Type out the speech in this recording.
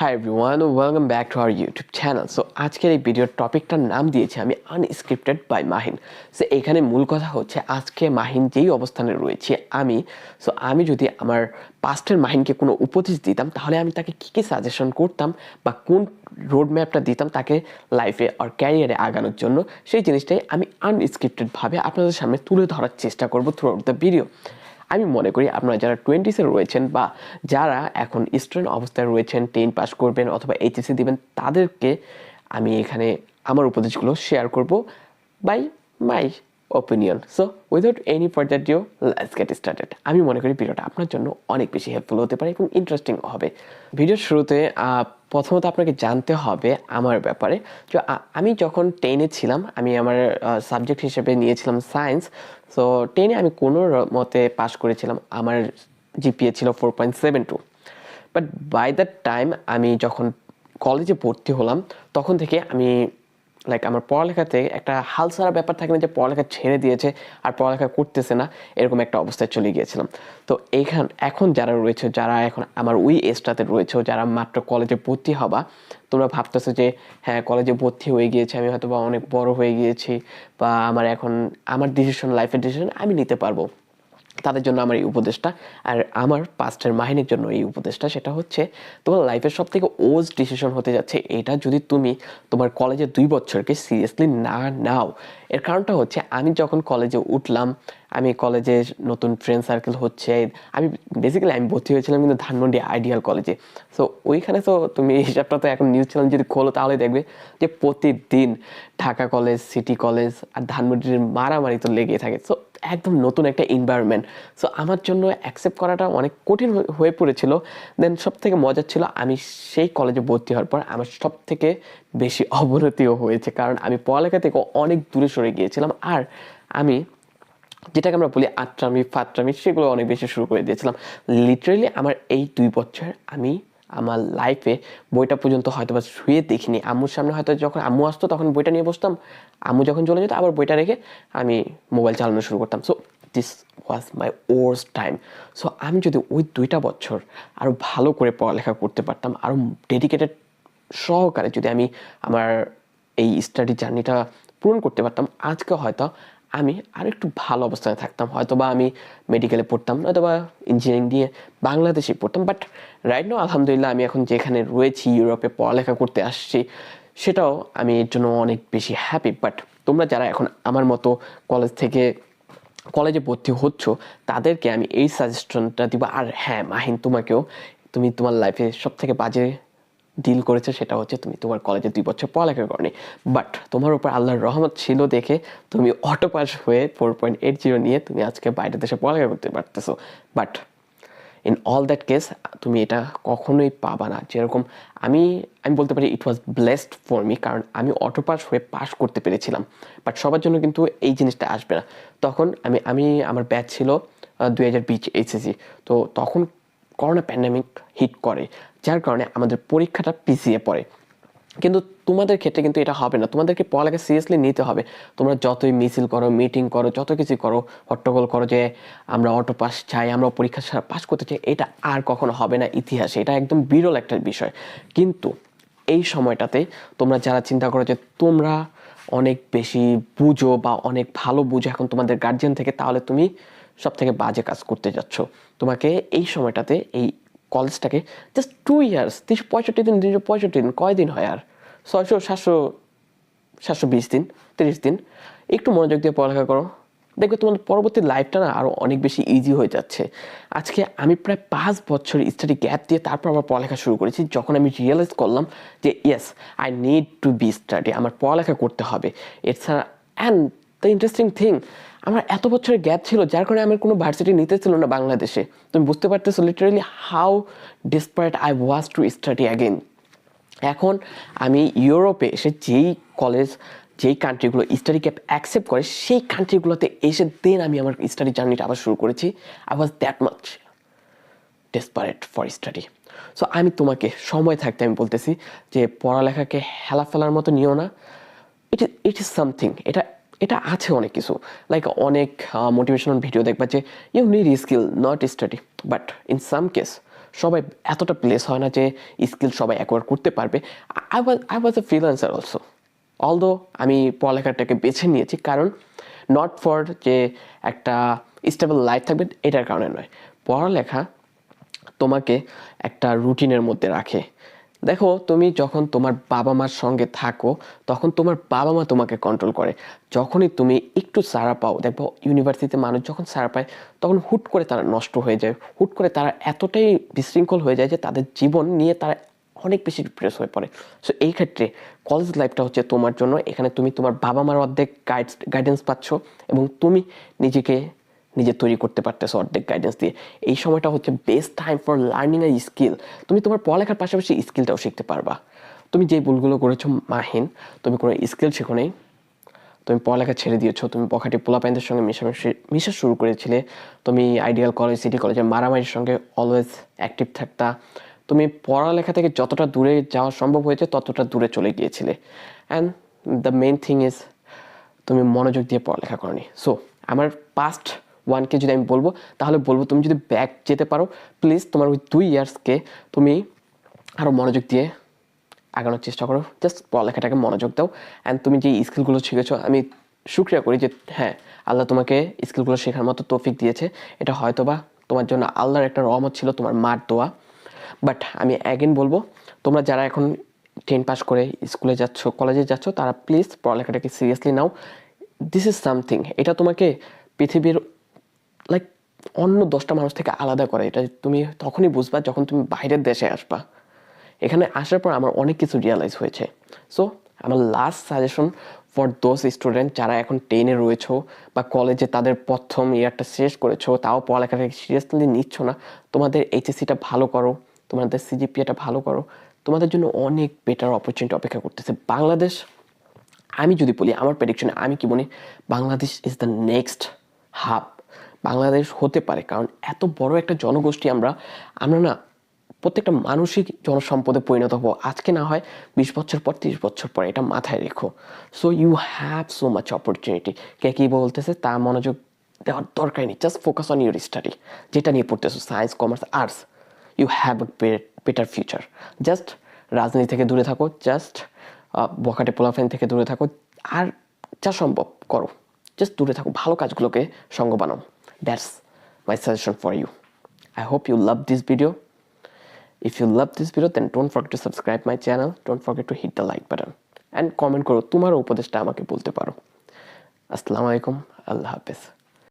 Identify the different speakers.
Speaker 1: Hi everyone, welcome back to our YouTube channel. So আজকের এই ভিডিওর টপিকটার নাম দিয়েছি আমি আনস্ক্রিপ্টেড বাই মাহিন। সো এখানে মূল কথা হচ্ছে আজকে মাহিন যেই অবস্থানে রয়েছে আমি যদি আমার পাস্টের মাহিনকে কোনো উপদেশ দিতাম তাহলে আমি তাকে কী কী সাজেশন করতাম বা কোন রোড ম্যাপটা দিতাম তাকে লাইফে আর ক্যারিয়ারে আগানোর জন্য, সেই জিনিসটাই আমি আনস্ক্রিপ্টেডভাবে আপনাদের সামনে তুলে ধরার চেষ্টা করবো থ্রু আউট দ্য ভিডিও। আমি মনে করি আপনারা যারা 20s রয়েছেন বা যারা এখন স্টুডেন্ট অবস্থায় রয়েছেন, 10 পাস করবেন অথবা এইচএসসি দিবেন, তাদেরকে আমি এখানে আমার উপদেশগুলো শেয়ার করব by my opinion. So without any further due, let's get started. আমি মনে করি ভিডিওটা আপনার জন্য অনেক বেশি হেল্পফুল হতে পারে এবং ইন্টারেস্টিং হবে। ভিডিওর শুরুতে প্রথমত আপনাকে জানতে হবে আমার ব্যাপারে। যে আমি যখন 10-এ ছিলাম, আমি আমার সাবজেক্ট হিসেবে নিয়েছিলাম সায়েন্স। সো 10-এ আমি কোনো মতে পাস করেছিলাম, আমার জিপিএ ছিল 4.72। বাট বাই দ্যাট টাইম আমি যখন কলেজে ভর্তি হলাম তখন থেকে আমি আমার পড়ালেখাতে একটা হালছাড়া ব্যাপার থাকে না যে পড়ালেখা ছেড়ে দিয়েছে আর পড়ালেখা করতেছে না, এরকম একটা অবস্থায় চলে গিয়েছিলাম। তো এখন যারা রয়েছে, যারা এখন আমার ওই এজটাতে রয়েছে, যারা মাত্র কলেজে ভর্তি হবা, তোমরা ভাবতেছো যে হ্যাঁ কলেজে ভর্তি হয়ে গিয়েছে, আমি হয়তো বা অনেক বড় হয়ে গিয়েছি বা আমার ডিসিশন, লাইফের ডিসিশন আমি নিতে পারবো। তাদের জন্য আমার এই উপদেশটা, আর আমার পাস্টের মাহিনীর জন্য এই উপদেশটা, সেটা হচ্ছে তোমার লাইফের সব থেকে ওস্ট ডিসিশন হতে যাচ্ছে এটা যদি তুমি তোমার কলেজের 2 বছরকে সিরিয়াসলি না নাও। এর কারণটা হচ্ছে আমি যখন কলেজে উঠলাম, আমি কলেজে নতুন ফ্রেন্ড সার্কেল হচ্ছে, আমি ভর্তি হয়েছিলাম কিন্তু ধানমন্ডি আইডিয়াল কলেজে। সো ওইখানে তো তুমি হিসাবটা তো এখন নিউজ চ্যানেল যদি খোলো তাহলে দেখবে যে প্রতিদিন ঢাকা কলেজ, সিটি কলেজ আর ধানমন্ডির মারামারি তো লেগেই থাকে। সো একদম নতুন একটা এনভায়রনমেন্ট। সো আমার জন্য অ্যাকসেপ্ট করাটা অনেক কঠিন হয়ে পড়েছিল। দেন সব থেকে মজার ছিল আমি সেই কলেজে ভর্তি হওয়ার পর আমার সব থেকে বেশি অবনতিও হয়েছে, কারণ আমি পড়ালেখা থেকে অনেক দূরে সরে গিয়েছিলাম। আর আমি যেটাকে আমরা বলি আত্রামি ফাত্রামি, সেগুলো অনেক বেশি শুরু করে দিয়েছিলাম। লিটারেলি আমার এই 2 বছর আমি আমার লাইফে বইটা পর্যন্ত হয়তো বা শুয়ে দেখিনি। আম্মুর সামনে হয়তো যখন আম্মু আসতো তখন বইটা নিয়ে বসতাম, আম্মু যখন চলে যেত আবার বইটা রেখে আমি মোবাইল চালানো শুরু করতাম। So this was my worst time. So আমি যদি ওই 2টা বছর আরও ভালো করে পড়ালেখা করতে পারতাম, আরও ডেডিকেটেড সহকারে যদি আমি আমার এই স্টাডি জার্নিটা পূরণ করতে পারতাম, আজকে হয়তো আমি আর একটু ভালো অবস্থানে থাকতাম। হয়তো বা আমি মেডিকেলে পড়তাম, নয়তো বা ইঞ্জিনিয়ারিং দিয়ে বাংলাদেশে পড়তাম। বাট রাইট নাও আলহামদুলিল্লাহ আমি এখন যেখানে রয়েছি, ইউরোপে পড়ালেখা করতে আসছি, সেটাও আমি এর জন্য অনেক বেশি হ্যাপি। বাট তোমরা যারা এখন আমার মতো কলেজে ভর্তি হচ্ছ, তাদেরকে আমি এই সাজেশনটা দিব। আর হ্যাঁ মাহিন, তুমি তোমার লাইফে সব থেকে বাজে ডিল করেছে, সেটা হচ্ছে তুমি তোমার কলেজে 2 বছর পড়ালেখা করনি। বাট তোমার উপর আল্লাহর রহমত ছিল দেখে তুমি অটো পাস হয়ে 4.80 নিয়ে তুমি আজকে বাইরের দেশে পড়ালেখা করতে পারতেছো। But in all that case তুমি এটা কখনোই পাবা না। যেরকম আমি বলতে পারি ইট ওয়াজ ব্লেসড ফর মি, কারণ আমি অটো পাস হয়ে পাস করতে পেরেছিলাম। বাট সবার জন্য কিন্তু এই জিনিসটা আসবে না। তখন আমার ব্যাচ ছিল 2020 এইচএসসি। তো তখন করোনা প্যান্ডামিক হিট করে, যার কারণে আমাদের পরীক্ষাটা পিছিয়ে পড়ে। কিন্তু তোমাদের ক্ষেত্রে কিন্তু এটা হবে না, তোমাদেরকে পড়ালেখা সিরিয়াসলি নিতে হবে। তোমরা যতই মিছিল করো, মিটিং করো, যত কিছু করো, হট্টগোল করো যে আমরা অটো পাস চাই, আমরা পরীক্ষা পাস করতে চাই, এটা আর কখনো হবে না ইতিহাসে। এটা একদম বিরল একটা বিষয়। কিন্তু এই সময়টাতে তোমরা যারা চিন্তা করো যে তোমরা অনেক বেশি বুঝো বা অনেক ভালো বুঝো এখন তোমাদের গার্জিয়ান থেকে, তাহলে তুমি সব থেকে বাজে কাজ করতে যাচ্ছ। তোমাকে এই সময়টাতে এই কলেজটাকে জাস্ট 2 ইয়ার্স, 365 দিন, 365 দিন কয়দিন হয় আর 600, 700, 720 দিন, 30 দিন একটু মনোযোগ দিয়ে পড়ালেখা করো, দেখবে তোমাদের পরবর্তী লাইফটা না আরও অনেক বেশি ইজি হয়ে যাচ্ছে। আজকে আমি প্রায় 5 বছর স্টাডি গ্যাপ দিয়ে তারপর আবার পড়ালেখা শুরু করেছি, যখন আমি রিয়েলাইজ করলাম যে yes I need to be study, আমার পড়ালেখা করতে হবে এছাড়া। অ্যান্ড দ্য ইন্টারেস্টিং থিং, আমার এত বছরের গ্যাপ ছিল যার কারণে আমার কোনো ভার্সিটি নিতে ছিল না বাংলাদেশে। তুমি বুঝতে পারতেছো literally how desperate I was to study again. এখন আমি ইউরোপে এসে যেই কান্ট্রিগুলো স্টাডি ক্যাপ অ্যাকসেপ্ট করে সেই কান্ট্রিগুলোতে এসে দেন আমি আমার স্টাডি জার্নিটা আবার শুরু করেছি। I was that much desperate for study. So আমি তোমাকে সময় থাকতে আমি বলতেছি যে পড়ালেখাকে হেলা ফেলার মতো নিও না। ইট ইজ সামথিং, এটা আছে অনেক কিছু, অনেক মোটিভেশনাল ভিডিও দেখবা যে you need skill not study, but in some case সবাই এতটা প্লেস হয় না যে স্কিল সবাই অ্যাকোয়ার করতে পারবে। I was a freelancer also, although আমি পড়ালেখাটাকে বেছে নিয়েছি কারণ নট ফর যে একটা স্টেবল লাইফ থাকবে এটার কারণে নয়। পড়ালেখা তোমাকে একটা রুটিনের মধ্যে রাখে। দেখো, তুমি যখন তোমার বাবা মার সঙ্গে থাকো তখন তোমার বাবা মা তোমাকে কন্ট্রোল করে। যখনই তুমি একটু সাড়া পাও, দেখবো ইউনিভার্সিটিতে মানুষ যখন সাড়া পায় তখন হুট করে তারা নষ্ট হয়ে যায়, হুট করে তারা এতটাই বিশৃঙ্খল হয়ে যায় যে তাদের জীবন নিয়ে তারা অনেক বেশি ডিপ্রেস হয়ে পড়ে। সো এই ক্ষেত্রে কলেজ লাইফটা হচ্ছে তোমার জন্য। এখানে তুমি তোমার বাবা মার অর্ধেক গাইডেন্স পাচ্ছ এবং তুমি নিজে তৈরি করতে পারতেছো অর্ধেক গাইডেন্স দিয়ে। এই সময়টা হচ্ছে best time for learning A skill. তুমি তোমার পড়ালেখার পাশাপাশি স্কিলটাও শিখতে পারবা। তুমি যে ভুলগুলো করেছো মাহিন, তুমি কোনো স্কিল শেখো নেই, তুমি পড়ালেখা ছেড়ে দিয়েছো, তুমি বখাটে পোলাপাইনদের সঙ্গে মিশা শুরু করেছিলে, তুমি আইডিয়াল কলেজ, সিটি কলেজে মারামারির সঙ্গে অলওয়েজ অ্যাক্টিভ থাকতা, তুমি পড়ালেখা থেকে যতটা দূরে যাওয়া সম্ভব হয়েছে ততটা দূরে চলে গিয়েছিলে। And the main thing is তুমি মনোযোগ দিয়ে পড়ালেখা করনি। সো আমার পাস্ট ওয়ানকে যদি আমি বলবো তাহলে বলবো তুমি যদি ব্যাক যেতে পারো প্লিজ তোমার ওই 2 ইয়ার্সকে তুমি আরও মনোযোগ দিয়ে আগানোর চেষ্টা করো। জাস্ট পড়ালেখাটাকে মনোযোগ দাও। অ্যান্ড তুমি যে স্কিলগুলো শিখেছো আমি শুক্রিয়া করি যে হ্যাঁ, আল্লাহ তোমাকে স্কিলগুলো শেখার মতো তৌফিক দিয়েছে। এটা হয়তো বা তোমার জন্য আল্লাহর একটা রহমত ছিল, তোমার মার দোয়া। বাট আমি অ্যাগেন বলবো, তোমরা যারা এখন 10 পাস করে স্কুলে যাচ্ছ, কলেজে যাচ্ছ, তারা প্লিজ পড়ালেখাটাকে সিরিয়াসলি নাও। দিস ইজ সামথিং, এটা তোমাকে পৃথিবীর লাইক অন্য 10টা মানুষ থেকে আলাদা করে। এটা তুমি তখনই বুঝবা যখন তুমি বাইরের দেশে আসবা। এখানে আসার পর আমার অনেক কিছু রিয়ালাইজ হয়েছে। সো আমার last suggestion for those student যারা এখন 10-এ রয়েছো বা কলেজে তাদের প্রথম ইয়ারটা শেষ করেছো, তাও পড়ালেখাটাকে সিরিয়াসলি নিচ্ছ না, তোমাদের এইচএসসিটা ভালো করো, তোমাদের সিজিপিএটা ভালো করো, তোমাদের জন্য অনেক বেটার অপরচুনিটি অপেক্ষা করতেছে। বাংলাদেশ, আমি যদি বলি আমার প্রেডিকশনে, আমি কি বলি, Bangladesh is the next hub. Bangladesh হতে পারে, কারণ এত বড় একটা জনগোষ্ঠী আমরা না প্রত্যেকটা মানুষই জনসম্পদে পরিণত হবো। আজকে না হয় 20 বছর পর, 30 বছর পর, এটা মাথায় রেখো। So you have so much opportunity. কে কী বলতেছে তা মনোযোগ দেওয়ার দরকার নেই। Just focus on your study. যেটা নিয়ে পড়তেছো, science, commerce, arts, you have a better future. Just রাজনীতি থেকে দূরে থাকো, জাস্ট বখাটে পোলাফাইন থেকে দূরে থাকো, আর যা সম্ভব করো। জাস্ট দূরে থাকো, ভালো কাজগুলোকে সঙ্গ বানাও। That's my suggestion for you. I hope you love this video. If you love this video, then don't forget to subscribe my channel. Don't forget to hit the like button. And comment করো, তোমার উপদেশটা আমাকে বলতে পারো। আসসালামু আলাইকুম, আল্লাহ হাফেজ।